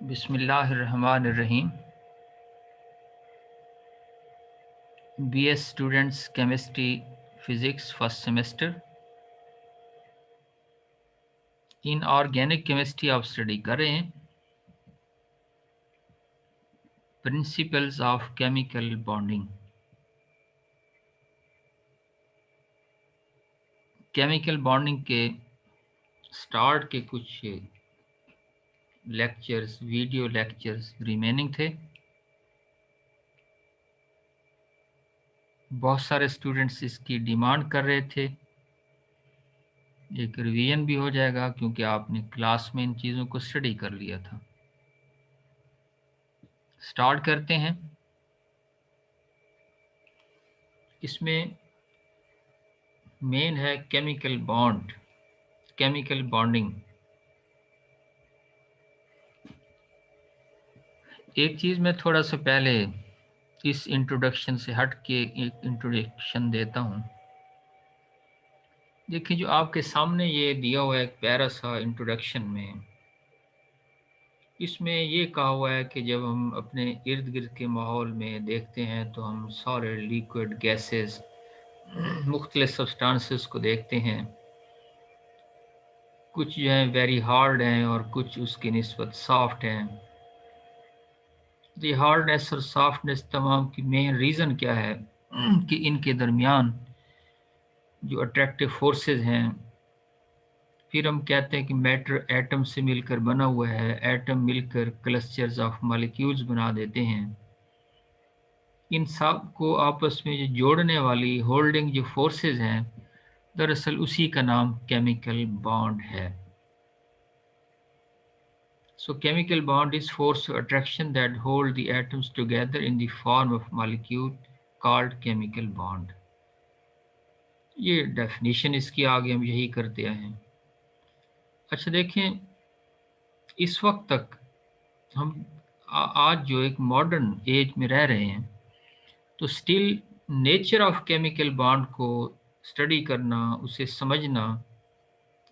बिस्मिल्लाहिर्रहमानिर्रहीम। BS students chemistry physics first semester in organic chemistry आप study कर रहे हैं। Principles of chemical bonding. Chemical bonding के स्टार्ट के कुछ लेक्चर्स, वीडियो लेक्चर्स रिमेनिंग थे। बहुत सारे स्टूडेंट्स इसकी डिमांड कर रहे थे। एक रिवीजन भी हो जाएगा क्योंकि आपने क्लास में इन चीज़ों को स्टडी कर लिया था। स्टार्ट करते हैं। इसमें मेन है केमिकल बॉन्ड, केमिकल बॉन्डिंग। एक चीज़ मैं थोड़ा सा पहले इस इंट्रोडक्शन से हट के एक इंट्रोडक्शन देता हूँ। देखिए, जो आपके सामने ये दिया हुआ है एक प्यारा सा इंट्रोडक्शन में, इसमें ये कहा हुआ है कि जब हम अपने इर्द गिर्द के माहौल में देखते हैं तो हम सॉलिड, लिक्विड, गैसेस, मुख्तलिफ सब्सटेंसेस को देखते हैं। कुछ जो हैं वेरी हार्ड हैं और कुछ उसकी निस्बत सॉफ्ट हैं। ये हार्डनेस और सॉफ्टनेस तमाम की मेन रीज़न क्या है कि इनके दरमियान जो अट्रैक्टिव फोर्सेस हैं। फिर हम कहते हैं कि मैटर एटम से मिलकर बना हुआ है, एटम मिलकर क्लस्टर्स ऑफ मॉलिक्यूल्स बना देते हैं। इन सब को आपस में जो जोड़ने वाली होल्डिंग जो फोर्सेस हैं, दरअसल उसी का नाम केमिकल बॉन्ड है। So chemical bond is force of attraction that hold the atoms together in the form of molecule called chemical bond. ये डेफिनेशन इसकी आगे हम यही करते आए हैं। अच्छा देखें, इस वक्त तक हम आज जो एक मॉडर्न एज में रह रहे हैं, तो still nature of chemical bond को स्टडी करना, उसे समझना,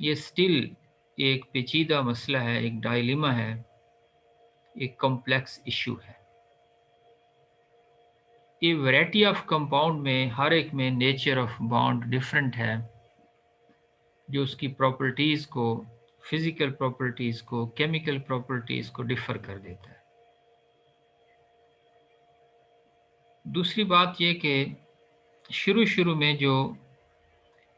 ये स्टिल एक पेचीदा मसला है, एक डायलिमा है, एक कॉम्प्लेक्स इशू है। ये वैरायटी ऑफ कंपाउंड में हर एक में नेचर ऑफ बॉन्ड डिफरेंट है, जो उसकी प्रॉपर्टीज़ को, फिजिकल प्रॉपर्टीज़ को, केमिकल प्रॉपर्टीज़ को डिफ़र कर देता है। दूसरी बात ये कि शुरू में जो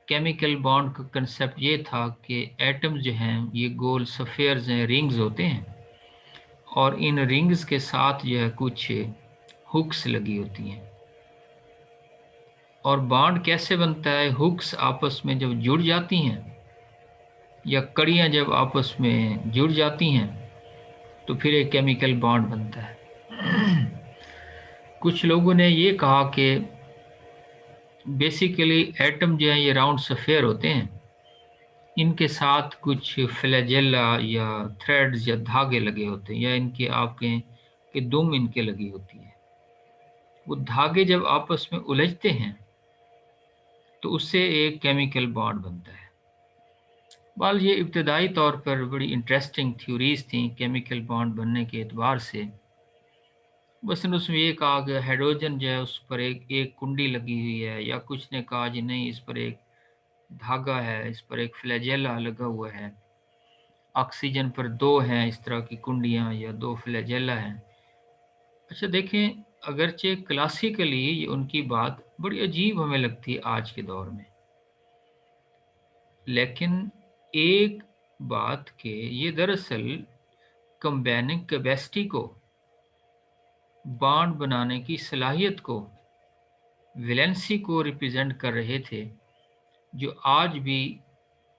केमिकल बॉन्ड का कंसेप्ट ये था कि एटम्स जो हैं ये गोल सफ़ेयर्स हैं, रिंग्स होते हैं, और इन रिंग्स के साथ जो है कुछ हुक्स लगी होती हैं। और बॉन्ड कैसे बनता है? हुक्स आपस में जब जुड़ जाती हैं या कड़ियाँ जब आपस में जुड़ जाती हैं तो फिर एक केमिकल बॉन्ड बनता है। कुछ लोगों ने ये कहा कि बेसिकली एटम जो है ये राउंड सफ़ेयर होते हैं, इनके साथ कुछ फ्लैजेला या थ्रेड्स या धागे लगे होते हैं, या इनके आपके कि दुम इनके लगी होती है। वो धागे जब आपस में उलझते हैं तो उससे एक केमिकल बॉन्ड बनता है। बाल ये इब्तदाई तौर पर बड़ी इंटरेस्टिंग थ्योरीज थी केमिकल बॉन्ड बनने के एतबार से। बस उसमें ये कहा कि हाइड्रोजन जो है उस पर एक कुंडी लगी हुई है, या कुछ ने कहा जी नहीं, इस पर एक धागा है, इस पर एक फ्लैजेला लगा हुआ है। ऑक्सीजन पर दो हैं इस तरह की कुंडियां या दो फ्लैजेला हैं। अच्छा देखें, अगरचे क्लासिकली उनकी बात बड़ी अजीब हमें लगती है आज के दौर में, लेकिन एक बात के ये दरअसल कंबाइनिंग कैपेसिटी को, बॉन्ड बनाने की सलाहियत को, वैलेंसी को रिप्रेजेंट कर रहे थे, जो आज भी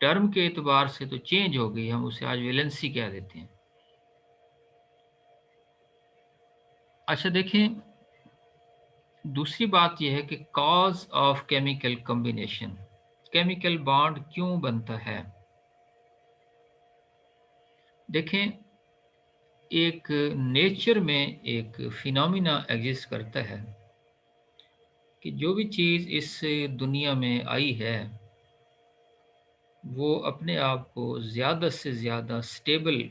टर्म के एतबार से तो चेंज हो गई, हम उसे आज वैलेंसी कह देते हैं। अच्छा देखें, दूसरी बात यह है कि cause of chemical combination, chemical bond क्यों बनता है। देखें, एक नेचर में एक फिनोमिना एग्जिस्ट करता है कि जो भी चीज़ इस दुनिया में आई है वो अपने आप को ज़्यादा से ज़्यादा स्टेबल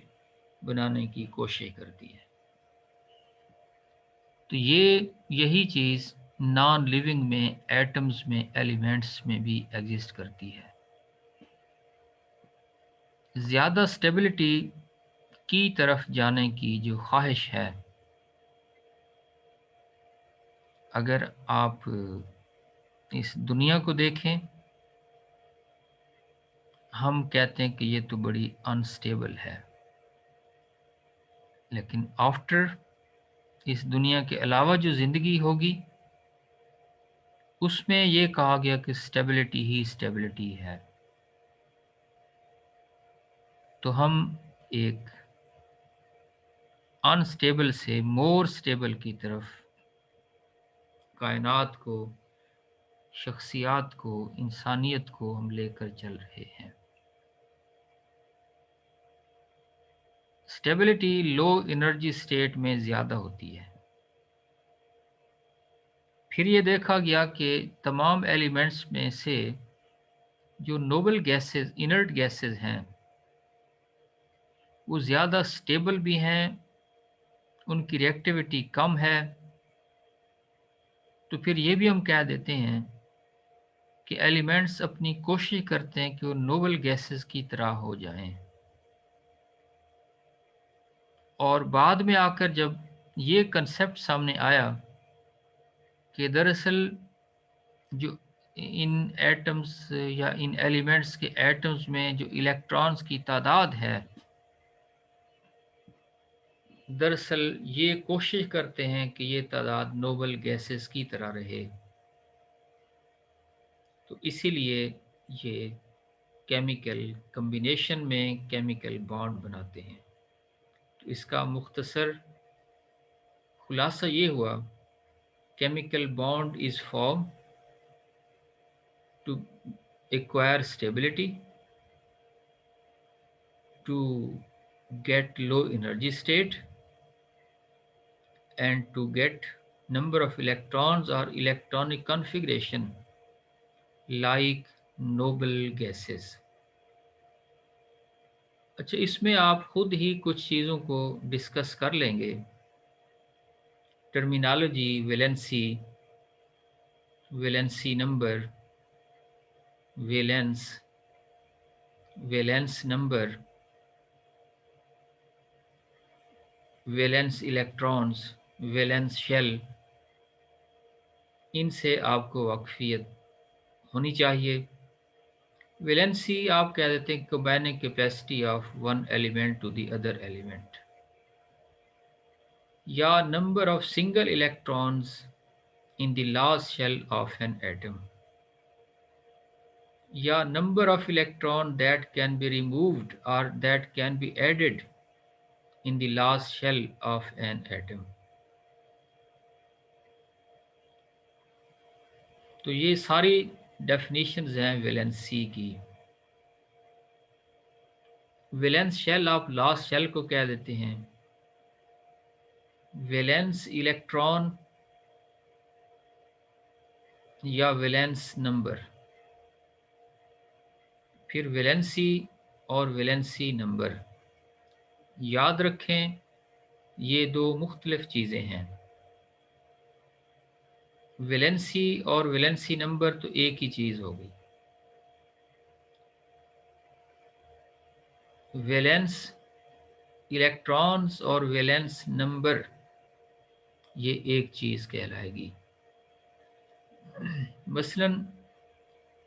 बनाने की कोशिश करती है। तो यही चीज़ नॉन लिविंग में, एटम्स में, एलिमेंट्स में भी एग्जिस्ट करती है। ज़्यादा स्टेबिलिटी की तरफ जाने की जो ख्वाहिश है, अगर आप इस दुनिया को देखें, हम कहते हैं कि ये तो बड़ी अनस्टेबल है, लेकिन आफ्टर इस दुनिया के अलावा जो ज़िंदगी होगी, उसमें ये कहा गया कि स्टेबिलिटी ही स्टेबिलिटी है। तो हम एक अनस्टेबल से मोर स्टेबल की तरफ कायनात को, शख्सियात को, इंसानियत को हम लेकर चल रहे हैं। स्टेबिलिटी लो एनर्जी स्टेट में ज़्यादा होती है। फिर ये देखा गया कि तमाम एलिमेंट्स में से जो नोबल गैसेस, इनर्ट गैसेस हैं, वो ज़्यादा स्टेबल भी हैं, उनकी रिएक्टिविटी कम है। तो फिर ये भी हम कह देते हैं कि एलिमेंट्स अपनी कोशिश करते हैं कि वो नोबल गैसेस की तरह हो जाएं, और बाद में आकर जब ये कंसेप्ट सामने आया कि दरअसल जो इन एटम्स या इन एलिमेंट्स के एटम्स में जो इलेक्ट्रॉन्स की तादाद है, दरअसल ये कोशिश करते हैं कि ये तादाद नोबल गैसेस की तरह रहे। तो इसीलिए ये केमिकल कम्बिनेशन में केमिकल बॉन्ड बनाते हैं। तो इसका मुख्तसर खुलासा ये हुआ, chemical bond is form to acquire stability, to get low energy state, and to get number of electrons or electronic configuration like noble gases। अच्छा, इसमें आप खुद ही कुछ चीज़ों को डिस्कस कर लेंगे। Terminology, valency, valency number, valence, valence number, valence electrons, valence shell, इनसे आपको वाकफियत होनी चाहिए। वैलेंसी आप कह देते हैं combining capacity of one element to the other element, या number of single electrons in the last shell of an atom, या number of electron that can be removed और that can be added in the last shell of an atom. तो ये सारी definitions हैं valency की। Valence shell आप last shell को कह देते हैं। वैलेंस इलेक्ट्रॉन या वैलेंस नंबर, फिर वैलेंसी और वैलेंसी नंबर। याद रखें, ये दो मुख्तलिफ चीज़ें हैं। वैलेंसी और वैलेंसी नंबर तो एक ही चीज़ हो गई। वैलेंस इलेक्ट्रॉन्स और वैलेंस नंबर, ये एक चीज़ कहलाएगी। मसलन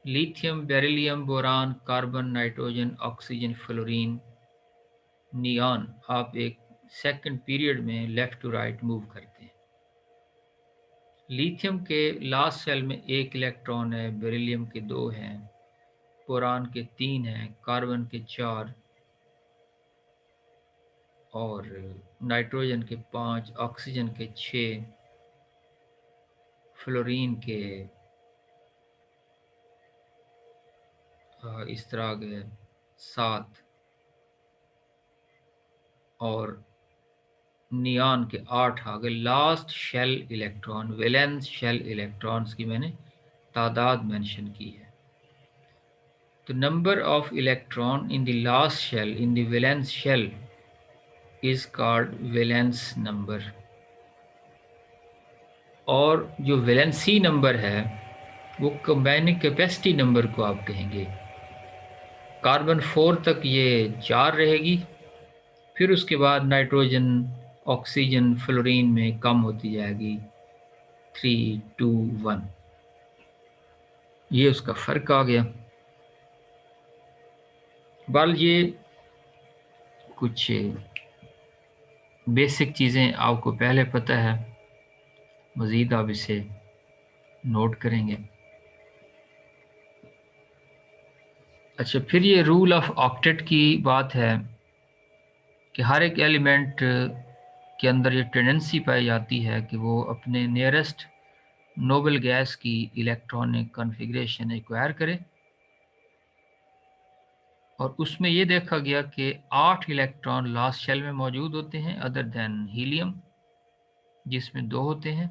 lithium, beryllium, boron, carbon, nitrogen, oxygen, fluorine, neon, आप एक सेकंड पीरियड में लेफ़्ट टू राइट मूव करते हैं। लिथियम के लास्ट शेल में एक इलेक्ट्रॉन है, बेरिलियम के 2 हैं, बोरान के 3 हैं, कार्बन के 4 और नाइट्रोजन के 5, ऑक्सीजन के 6, फ्लोरीन के इस तरह के 7 और नियॉन के 8 आ गए। Last shell electron, valence shell electrons की मैंने तादाद मेंशन की है। तो number of electron in the last shell, in the valence shell, is called valence number, और जो वैलेंसी नंबर है वो कंबाइनिंग कैपेसिटी नंबर को आप कहेंगे। कार्बन 4 तक ये 4 रहेगी, फिर उसके बाद नाइट्रोजन, ऑक्सीजन, फ्लोरीन में कम होती जाएगी 3, 2, 1। ये उसका फर्क आ गया। बल ये कुछ बेसिक चीज़ें आपको पहले पता है, मज़ीद आप इसे नोट करेंगे। अच्छा, फिर ये रूल ऑफ ऑक्टेट की बात है कि हर एक एलिमेंट के अंदर ये टेंडेंसी पाई जाती है कि वो अपने नियरेस्ट नोबल गैस की इलेक्ट्रॉनिक कॉन्फ़िगरेशन एक्वायर करे, और उसमें ये देखा गया कि 8 इलेक्ट्रॉन लास्ट शेल में मौजूद होते हैं अदर देन हीलियम, जिसमें 2 होते हैं।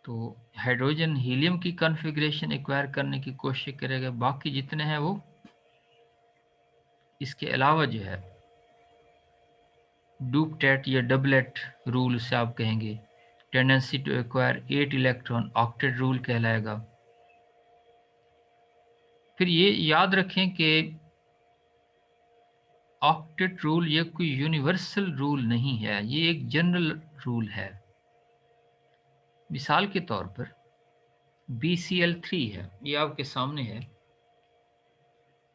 तो हाइड्रोजन हीलियम की कॉन्फ़िगरेशन एक्वायर करने की कोशिश करेगा, बाकी जितने हैं वो इसके अलावा जो है डुपटेट या डबलेट रूल से आप कहेंगे, tendency to acquire 8 electron octet rule कहलाएगा। फिर ये याद रखें कि ऑक्टेट रूल ये कोई यूनिवर्सल रूल नहीं है, ये एक जनरल रूल है। मिसाल के तौर पर BCl3 है, ये आपके सामने है।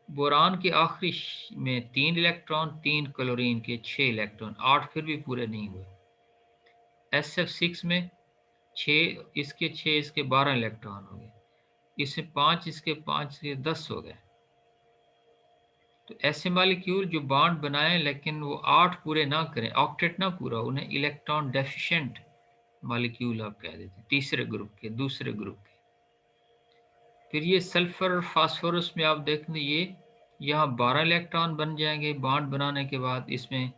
बोरान के आखिरी में 3 इलेक्ट्रॉन, 3 क्लोरीन के 6 इलेक्ट्रॉन, 8 फिर भी पूरे नहीं हुए। SF6 में 6, इसके 6, इसके 12 इलेक्ट्रॉन हो गए, इसमें 5, इसके 5 से 10 हो गए। तो ऐसे मॉलिक्यूल जो बॉन्ड बनाएं लेकिन वो 8 पूरे ना करें, ऑक्टेट ना पूरा, उन्हें इलेक्ट्रॉन डेफिशिएंट मॉलिक्यूल आप कह देते हैं, तीसरे ग्रुप के, दूसरे ग्रुप के। फिर ये सल्फर और फास्फोरस में आप देखें ये यहाँ 12 इलेक्ट्रॉन बन जाएंगे बॉन्ड बनाने के बाद, इसमें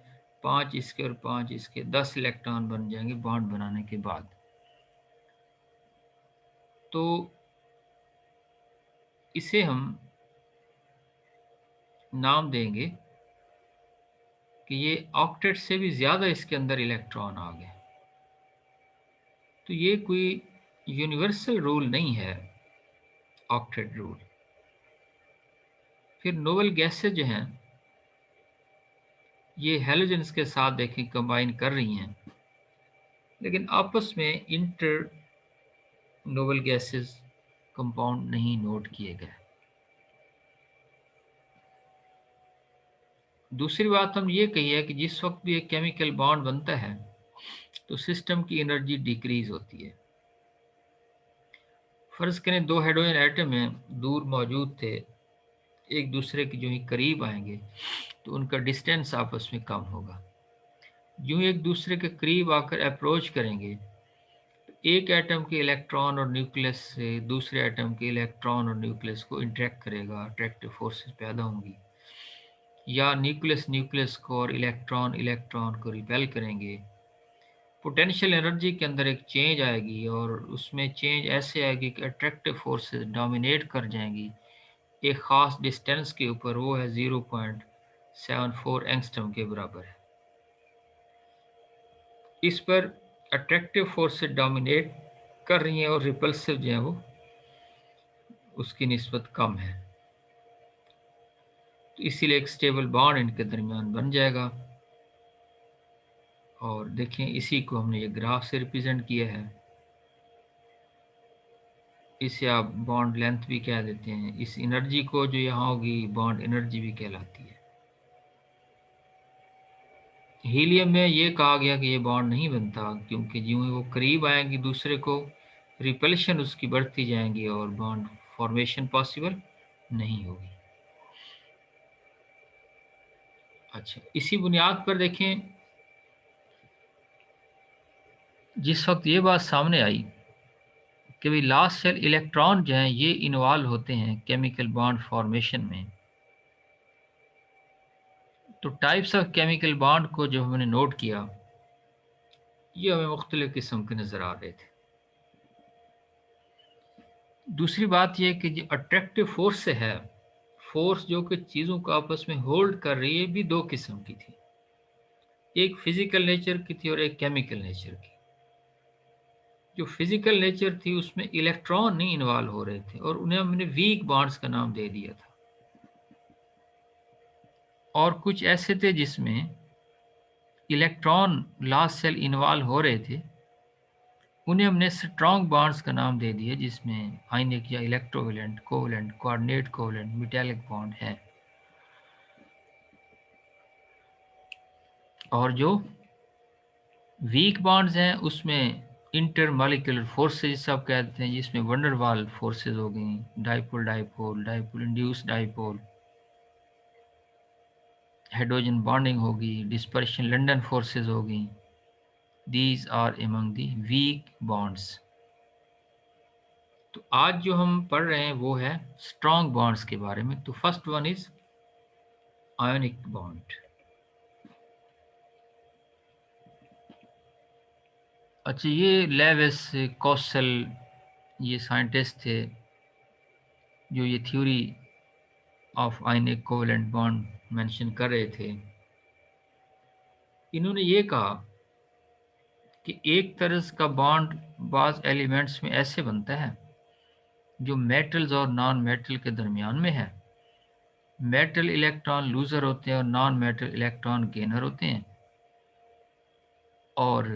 5 इसके और 5 इसके, 10 इलेक्ट्रॉन बन जाएंगे बॉन्ड बनाने के बाद। तो इसे हम नाम देंगे कि ये ऑक्टेट से भी ज़्यादा इसके अंदर इलेक्ट्रॉन आ गए। तो ये कोई यूनिवर्सल रूल नहीं है ऑक्टेट रूल। फिर नोबल गैसेज जो हैं ये हैलोजेंस के साथ देखें कंबाइन कर रही हैं, लेकिन आपस में इंटर नोबल गैसेस कंपाउंड नहीं नोट किए गए। दूसरी बात हम ये कही है कि जिस वक्त भी एक केमिकल बॉन्ड बनता है तो सिस्टम की एनर्जी डिक्रीज होती है। फर्ज करें 2 हाइड्रोजन एटम हैं, दूर मौजूद थे, एक दूसरे के जो ही करीब आएंगे तो उनका डिस्टेंस आपस में कम होगा। यूं एक दूसरे के करीब आकर अप्रोच करेंगे तो एक एटम के इलेक्ट्रॉन और न्यूक्लियस से दूसरे एटम के इलेक्ट्रॉन और न्यूक्लियस को इंटरेक्ट करेगा, अट्रैक्टिव फोर्सेस पैदा होंगी, या न्यूक्लियस न्यूक्लियस को और इलेक्ट्रॉन इलेक्ट्रॉन को रिपेल करेंगे। पोटेंशियल एनर्जी के अंदर एक चेंज आएगी और उसमें चेंज ऐसे आएगी कि अट्रैक्टिव फोर्सेस डोमिनेट कर जाएंगी एक ख़ास डिस्टेंस के ऊपर, वो है 0.74 एंगस्ट्रॉम के बराबर है। इस पर अट्रैक्टिव फोर्सेस डोमिनेट कर रही हैं और रिपल्सिव जो है वो उसकी निस्बत कम है, तो इसीलिए एक स्टेबल बॉन्ड इनके दरमियान बन जाएगा। और देखें इसी को हमने ये ग्राफ से रिप्रेजेंट किया है, इसे आप बॉन्ड लेंथ भी कह देते हैं। इस एनर्जी को जो यहाँ होगी बॉन्ड एनर्जी भी कहलाती है। हीलियम में ये कहा गया कि ये बॉन्ड नहीं बनता क्योंकि यूं ही वो करीब आएंगी दूसरे को, रिपल्शन उसकी बढ़ती जाएंगी और बॉन्ड फॉर्मेशन पॉसिबल नहीं होगी। अच्छा, इसी बुनियाद पर देखें जिस वक्त ये बात सामने आई कि भाई लास्ट शेल इलेक्ट्रॉन जो हैं ये इन्वॉल्व होते हैं केमिकल बॉन्ड फॉर्मेशन में, तो टाइप्स ऑफ केमिकल बॉन्ड को जो हमने नोट किया ये हमें मुख्तलिफ किस्म के नज़र आ रहे थे। दूसरी बात यह कि जो अट्रैक्टिव फोर्स से है, फोर्स जो कि चीज़ों को आपस में होल्ड कर रही है, भी 2 किस्म की थी। एक फिजिकल नेचर की थी और एक केमिकल नेचर की। जो फिजिकल नेचर थी उसमें इलेक्ट्रॉन नहीं इन्वॉल्व हो रहे थे और उन्हें हमने वीक बॉन्ड्स का नाम दे दिया था। और कुछ ऐसे थे जिसमें इलेक्ट्रॉन लास्ट सेल इन्वॉल्व हो रहे थे, उन्हें हमने स्ट्रॉन्ग बॉन्ड्स का नाम दे दिया, जिसमें आयनिक या electrovalent, covalent, coordinate covalent, metallic bond है। और जो वीक बॉन्ड्स हैं उसमें इंटरमॉलिक्यूलर फोर्सेज सब कहते हैं, जिसमें वंडरवाल फोर्सेज हो गई, dipole dipole, dipole induced dipole, hydrogen bonding होगी, डिस्पर्शन लंदन फोर्सेज होगी। These are among the weak bonds. तो आज जो हम पढ़ रहे हैं वो है स्ट्रॉन्ग बॉन्ड्स के बारे में। तो first one is ionic bond. अच्छा, ये लेविस कौशल, ये साइंटिस्ट थे जो ये theory of ionic covalent bond mention कर रहे थे। इन्होंने ये कहा कि एक तरह का बॉन्ड बाज एलिमेंट्स में ऐसे बनता है जो मेटल्स और नॉन मेटल के दरमियान में है। मेटल इलेक्ट्रॉन लूजर होते हैं और नॉन मेटल इलेक्ट्रॉन गेनर होते हैं। और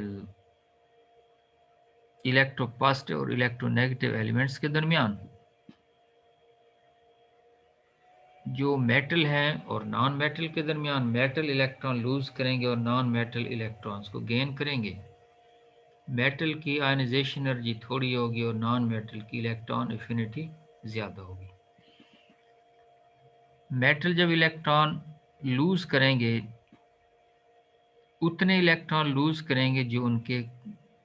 इलेक्ट्रोपॉजिटिव और इलेक्ट्रोनेगेटिव एलिमेंट्स के दरमियान जो मेटल हैं और नॉन मेटल के दरमियान मेटल इलेक्ट्रॉन लूज करेंगे और नॉन मेटल इलेक्ट्रॉन्स को गेन करेंगे। मेटल की आयनाइजेशन एनर्जी थोड़ी होगी और नॉन मेटल की इलेक्ट्रॉन एफिनिटी ज़्यादा होगी। मेटल जब इलेक्ट्रॉन लूज करेंगे उतने इलेक्ट्रॉन लूज करेंगे जो उनके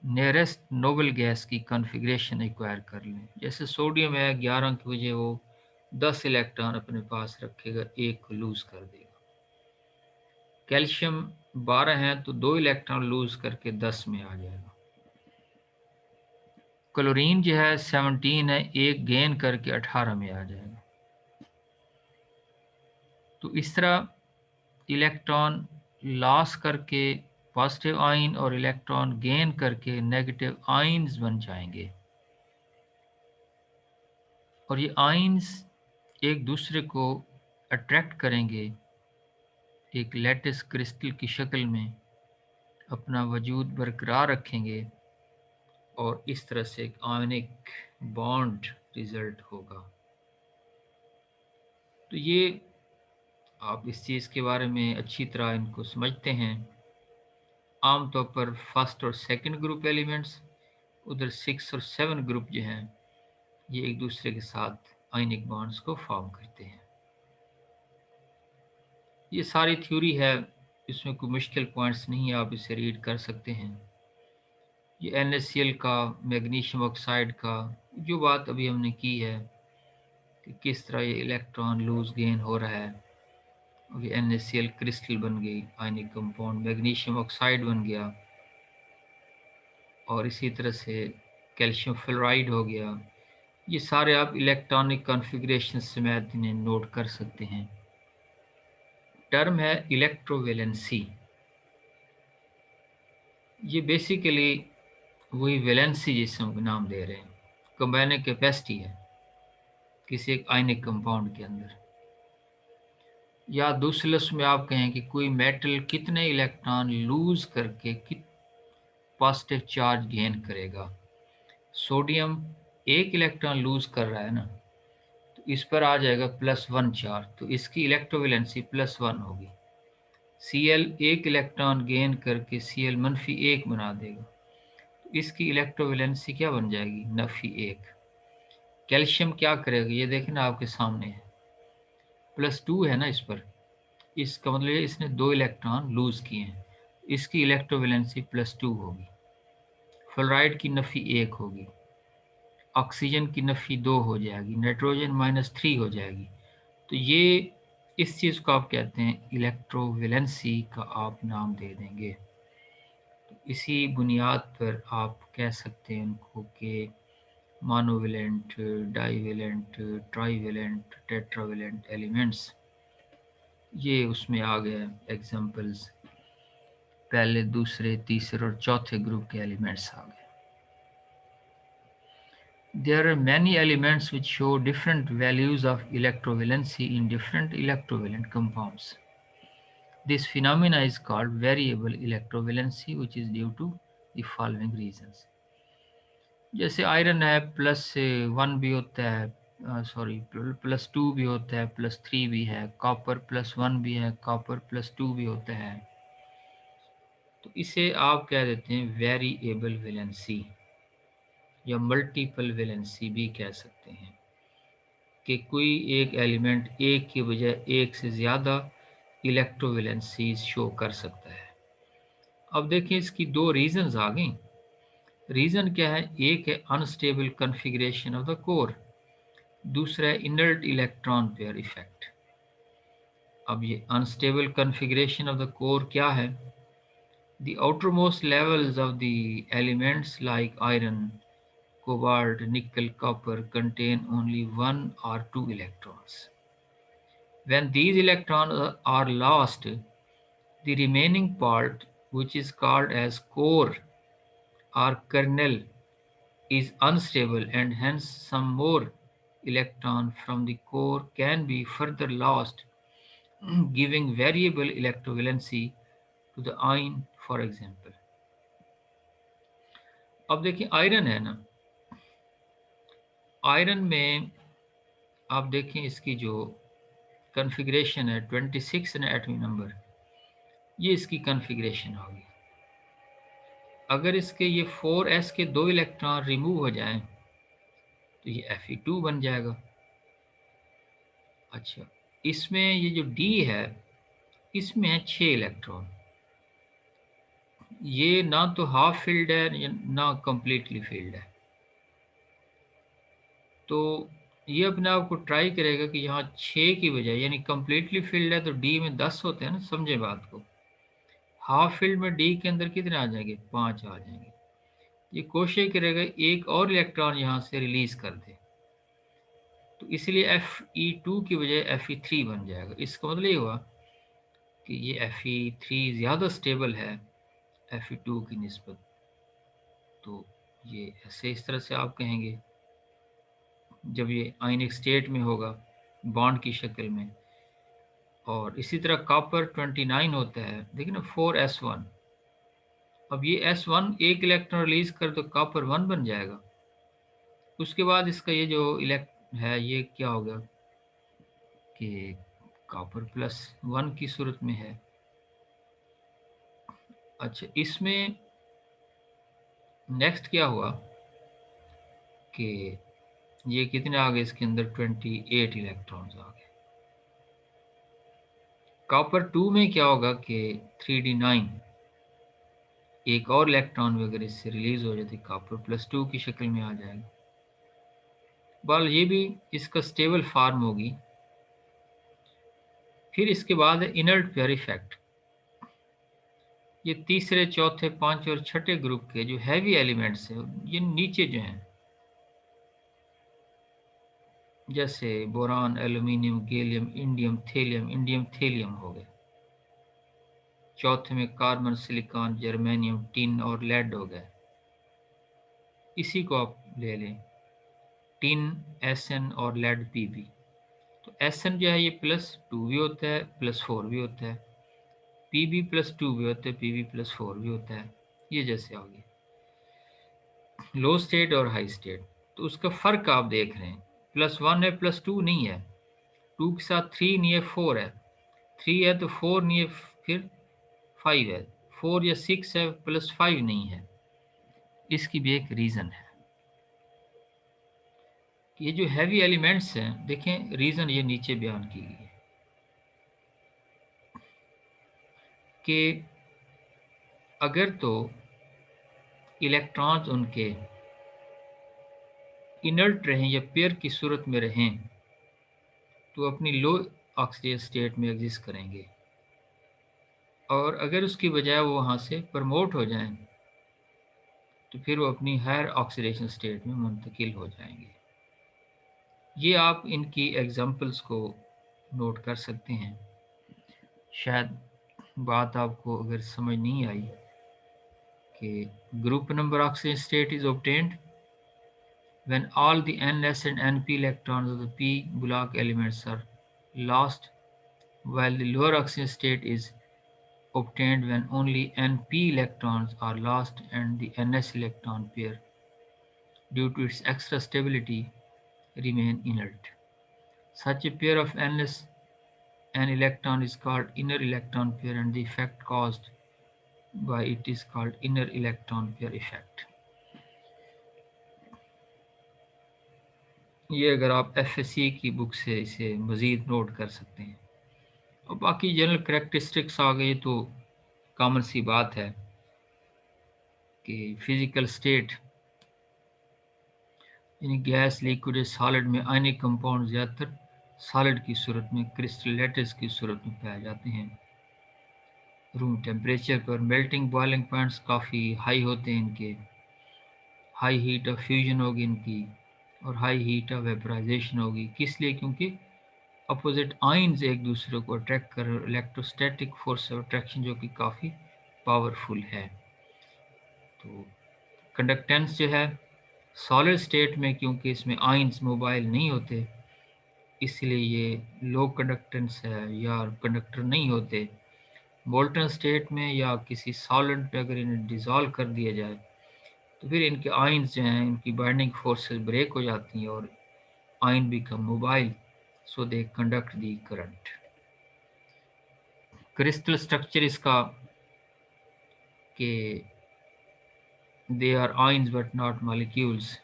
नियरेस्ट नोबल गैस की कॉन्फ़िगरेशन एक्वायर कर लें। जैसे सोडियम है 11 की वजह वो 10 इलेक्ट्रॉन अपने पास रखेगा, एक को लूज कर देगा। कैल्शियम 12 है तो 2 इलेक्ट्रॉन लूज करके 10 में आ जाएगा। क्लोरीन जो है 17 है, एक गेन करके 18 में आ जाएगा। तो इस तरह इलेक्ट्रॉन लॉस करके पॉजिटिव आयन और इलेक्ट्रॉन गेन करके नेगेटिव आयन्स बन जाएंगे। और ये आयन्स एक दूसरे को अट्रैक्ट करेंगे, एक लैटिस क्रिस्टल की शक्ल में अपना वजूद बरकरार रखेंगे और इस तरह से एक आयनिक बॉन्ड रिजल्ट होगा। तो ये आप इस चीज़ के बारे में अच्छी तरह इनको समझते हैं। आमतौर पर फर्स्ट और सेकंड ग्रुप एलिमेंट्स, उधर 6 और 7 ग्रुप जो हैं ये एक दूसरे के साथ आयनिक बॉन्ड्स को फॉर्म करते हैं। ये सारी थ्योरी है, इसमें कोई मुश्किल पॉइंट्स नहीं है, आप इसे रीड कर सकते हैं। ये NaCl का, मैग्नीशियम ऑक्साइड का जो बात अभी हमने की है कि किस तरह ये इलेक्ट्रॉन लूज गेन हो रहा है। अभी NaCl क्रिस्टल बन गई, आयनिक कंपाउंड मैग्नीशियम ऑक्साइड बन गया, और इसी तरह से कैल्शियम फ्लोराइड हो गया। ये सारे आप इलेक्ट्रॉनिक कॉन्फ़िगरेशन समेत इन्हें नोट कर सकते हैं। टर्म है इलेक्ट्रोवेलेंसी। ये बेसिकली वही वैलेंसी जिसे हम नाम दे रहे हैं, कंबाइनिंग कैपेसिटी है किसी एक आयनिक कंपाउंड के अंदर। या दूसरे लफ्ज़ में आप कहें कि कोई मेटल कितने इलेक्ट्रॉन लूज करके कित पॉजिटिव चार्ज गेन करेगा। सोडियम एक इलेक्ट्रॉन लूज कर रहा है ना, तो इस पर आ जाएगा +1 चार्ज, तो इसकी इलेक्ट्रोवेलेंसी +1 होगी। Cl एक इलेक्ट्रॉन गेन करके Cl -1 बना देगा, तो इसकी इलेक्ट्रोवेलेंसी क्या बन जाएगी, -1। कैल्शियम क्या करेगा, ये देखें ना आपके सामने है, +2 है ना इस पर, इसका मतलब ये इसने 2 इलेक्ट्रॉन लूज किए हैं, इसकी इलेक्ट्रोवेलेंसी +2 होगी। फ्लोराइड की नफ़ी 1 होगी, ऑक्सीजन की नफ़ी 2 हो जाएगी, नाइट्रोजन -3 हो जाएगी। तो ये इस चीज़ को आप कहते हैं इलेक्ट्रोवेलेंसी का आप नाम दे देंगे। तो इसी बुनियाद पर आप कह सकते हैं उनको कि monovalent, divalent, trivalent, tetravalent elements, ये उसमें आ गया एग्जांपल्स। पहले, दूसरे, तीसरे और चौथे ग्रुप के एलिमेंट्स आ गए। There are many elements which show different values of electrovalency in different electrovalent compounds. This phenomena is called variable electrovalency, which is due to the following reasons. जैसे आयरन है +1 भी होता है, सॉरी +2 भी होता है, +3 भी है, कॉपर +1 भी है, कॉपर +2 भी होता है। तो इसे आप कह देते हैं वेरिएबल वैलेंसी या मल्टीपल वैलेंसी भी कह सकते हैं, कि कोई एक एलिमेंट एक की बजाय एक से ज़्यादा इलेक्ट्रोवैलेंसीज शो कर सकता है। अब देखिए इसकी दो रीजंस आ गई। रीज़न क्या है? एक है unstable configuration of the core, दूसरा है इनर्ट इलेक्ट्रॉन पेयर इफेक्ट। अब ये unstable configuration of the core क्या है? The outermost levels of the elements like iron, cobalt, nickel, copper contain only one or two electrons. When these electrons are lost, the remaining part, which is called as core or kernel, is unstable, and hence some more electron from the core can be further lost, giving variable electrovalency to the ion, for example. अब देखिए iron है ना, iron में आप देखें इसकी जो configuration है 26 है एटॉमिक नंबर, ये इसकी कॉन्फ़िगरेशन होगी। अगर इसके ये 4s के 2 इलेक्ट्रॉन रिमूव हो जाएं तो ये Fe2 बन जाएगा। अच्छा, इसमें ये जो D है इसमें है 6 इलेक्ट्रॉन, ये ना तो हाफ फील्ड है ना कंप्लीटली फील्ड है। तो ये अपने आप को ट्राई करेगा कि यहाँ 6 की बजाय, यानी कंप्लीटली फील्ड है तो डी में 10 होते हैं ना, समझे बात को। हाफ फील्ड में डी के अंदर कितने आ जाएंगे? 5 आ जाएंगे। ये कोशिश करेगा एक और इलेक्ट्रॉन यहाँ से रिलीज कर दे, तो इसलिए Fe2 की बजाय Fe3 बन जाएगा। इसका मतलब ये हुआ कि ये Fe3 ज़्यादा स्टेबल है Fe2 की निस्बत। तो ये ऐसे इस तरह से आप कहेंगे जब ये आयनिक स्टेट में होगा बॉन्ड की शक्ल में। और इसी तरह कॉपर 29 होता है, देखिए ना 4s1। अब ये s1 एक इलेक्ट्रॉन रिलीज कर तो कॉपर 1 बन जाएगा। उसके बाद इसका ये जो इलेक्ट है ये क्या होगा कि कॉपर +1 की सूरत में है। अच्छा, इसमें नेक्स्ट क्या हुआ कि ये कितने आ गए इसके अंदर? 28 इलेक्ट्रॉन्स आ गए। कॉपर 2 में क्या होगा कि 3d9, एक और इलेक्ट्रॉन वगैरह इससे रिलीज हो जाती, कॉपर +2 की शक्ल में आ जाएगा। बल ये भी इसका स्टेबल फार्म होगी। फिर इसके बाद है इनर्ट पेयर इफेक्ट। ये तीसरे, चौथे, पांचवें और छठे ग्रुप के जो हैवी एलिमेंट्स हैं ये नीचे जो हैं, जैसे boron, aluminium, gallium, indium, thallium, indium thallium हो गए। चौथे में कार्बन, सिलिकॉन, जर्मेनियम, टिन और लेड हो गए। इसी को आप ले लें, टिन, एसएन और लेड पीबी। तो एसएन जो है ये +2 भी होता है, +4 भी होता है। पीबी +2 भी होता है, पीबी +4 भी होता है। ये जैसे आ गया लो स्टेट और हाई स्टेट। तो उसका फ़र्क आप देख रहे हैं, +1 है, +2 नहीं है। 2 के साथ 3 नहीं है, 4 है। 3 है तो 4 नहीं है, फिर 5 है। 4 या 6 है, +5 नहीं है। इसकी भी एक रीज़न है। ये जो हैवी एलिमेंट्स हैं, देखें रीज़न ये नीचे बयान की गई है कि अगर तो इलेक्ट्रॉन्स उनके इनर्ट रहें या पेयर की सूरत में रहें तो अपनी लो ऑक्सीडेशन स्टेट में एग्जिस्ट करेंगे, और अगर उसकी बजाय वो वहाँ से प्रमोट हो जाएं तो फिर वो अपनी हायर ऑक्सीडेशन स्टेट में मुंतकिल हो जाएंगे। ये आप इनकी एग्जांपल्स को नोट कर सकते हैं। शायद बात आपको अगर समझ नहीं आई कि group number oxygen state is obtained when all the Ns and Np electrons of the p Bulak elements are lost, while the lower oxygen state is obtained when only Np electrons are lost and the Ns electron pair, due to its extra stability, remain inert. Such a pair of Ns an electron is called inner electron pair, and the effect caused by it is called inner electron pair effect. ये अगर आप FSC की book से इसे मज़ीद note कर सकते हैं। और बाकी जनरल करैक्टरिस्टिक्स आ गए तो कॉमन सी बात है कि फिज़िकल स्टेट यानी गैस, लिक्विड या सॉलिड में आयनिक कंपाउंड ज़्यादातर सॉलिड की सूरत में क्रिस्टल लैटिस की सूरत में पाए जाते हैं। रूम टेम्परेचर पर मेल्टिंग बॉइलिंग पॉइंट्स काफ़ी हाई होते हैं इनके, हाई हीट ऑफ फ्यूजन होगी इनकी और हाई हीट ऑफ वेपराइजेशन होगी। किस लिए? क्योंकि अपोजिट आयन्स एक दूसरे को अट्रैक्ट कर इलेक्ट्रोस्टैटिक फोर्स ऑफ अट्रैक्शन जो कि काफ़ी पावरफुल है। तो कंडक्टेंस जो है सॉलिड स्टेट में, क्योंकि इसमें आयन्स मोबाइल नहीं होते, इसलिए ये लो कंडक्टेंस है या कंडक्टर नहीं होते। मोल्टन स्टेट में या किसी सॉलिड पे अगर इन्हें डिज़ोल्व कर दिया जाए तो फिर इनके आयन्स जो हैं इनकी बाइंडिंग फोर्सेस ब्रेक हो जाती हैं और ion become mobile, so they conduct the current. Crystal structure इसका कि they are ions but not molecules,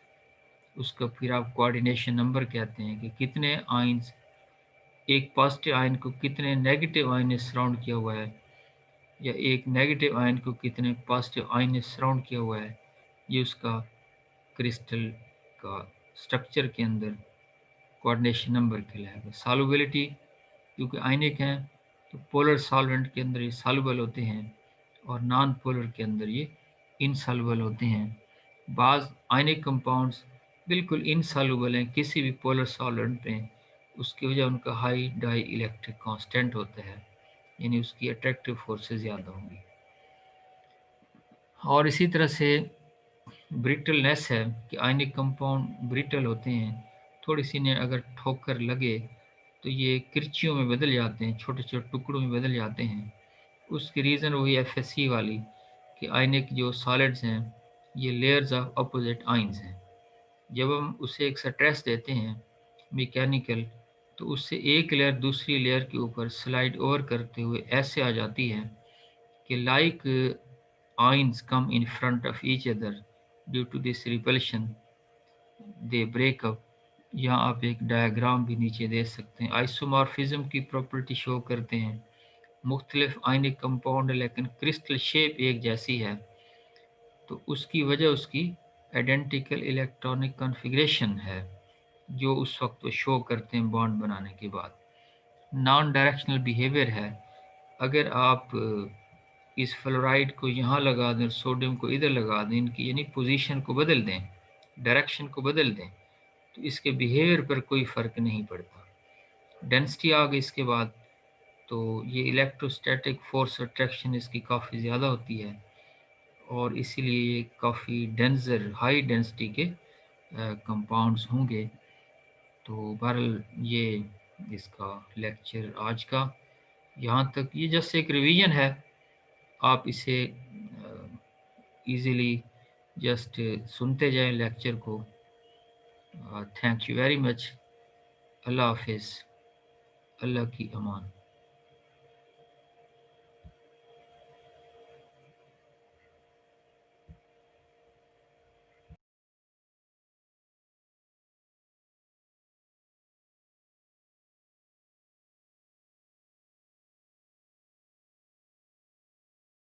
उसका फिर आप कोऑर्डिनेशन नंबर कहते हैं कि कितने आयन्स, एक पॉजिटिव आयन को कितने नेगेटिव आयन ने सराउंड किया हुआ है या एक नेगेटिव आयन को कितने पॉजिटिव आयन ने सराउंड किया हुआ है, ये उसका क्रिस्टल का स्ट्रक्चर के अंदर कोऑर्डिनेशन नंबर कहलाएगा। सॉल्युबिलिटी, क्योंकि आयनिक हैं तो पोलर सॉल्वेंट के अंदर ये सॉल्युबल होते हैं और नॉन पोलर के अंदर ये इनसॉल्युबल होते हैं। बाज़ आयनिक कंपाउंड्स बिल्कुल इनसॉल्युबल हैं किसी भी पोलर सॉल्वेंट में, उसकी वजह उनका हाई डाई इलेक्ट्रिक कांस्टेंट होता है, यानी उसकी अट्रैक्टिव फोर्सेस ज़्यादा होंगी। और इसी तरह से ब्रिटलनेस है कि आयनिक कंपाउंड ब्रिटल होते हैं, थोड़ी सी ने अगर ठोकर लगे तो ये किरचियों में बदल जाते हैं, छोटे छोटे टुकड़ों में बदल जाते हैं। उसकी रीज़न वही FSC वाली कि आयनिक जो सॉलिड्स हैं ये लेयर्स ऑफ अपोजिट आयन्स हैं। जब हम उसे एक स्ट्रेस देते हैं मैकेनिकल, तो उससे एक लेयर दूसरी लेयर के ऊपर स्लाइड ओवर करते हुए ऐसे आ जाती है कि like ions come in front of each other due to this repulsion they break up। यहाँ आप एक डायग्राम भी नीचे दे सकते हैं। आइसोमॉर्फिज्म की प्रॉपर्टी शो करते हैं, मुख्तलिफ आयनिक कंपाउंड लेकिन क्रिस्टल शेप एक जैसी है, तो उसकी वजह उसकी आइडेंटिकल इलेक्ट्रॉनिक कॉन्फ़िगरेशन है जो उस वक्त वो शो करते हैं बॉन्ड बनाने के बाद। नॉन डायरेक्शनल बिहेवियर है, अगर आप इस फ्लोराइड को यहाँ लगा दें और सोडियम को इधर लगा दें, इनकी यानी पोजीशन को बदल दें, डायरेक्शन को बदल दें, तो इसके बिहेवियर पर कोई फ़र्क नहीं पड़ता। डेंसिटी आ गई इसके बाद, तो ये इलेक्ट्रोस्टैटिक फोर्स अट्रैक्शन इसकी काफ़ी ज़्यादा होती है और इसीलिए ये काफ़ी डेंसर हाई डेंसिटी के कंपाउंड्स होंगे। तो बहरहाल ये इसका लेक्चर आज का यहाँ तक, ये जस्ट एक रिवीजन है, आप इसे इजीली जस्ट सुनते जाएं लेक्चर को। Thank you very much. अल्लाह हाफिज़, अल्लाह की अमान।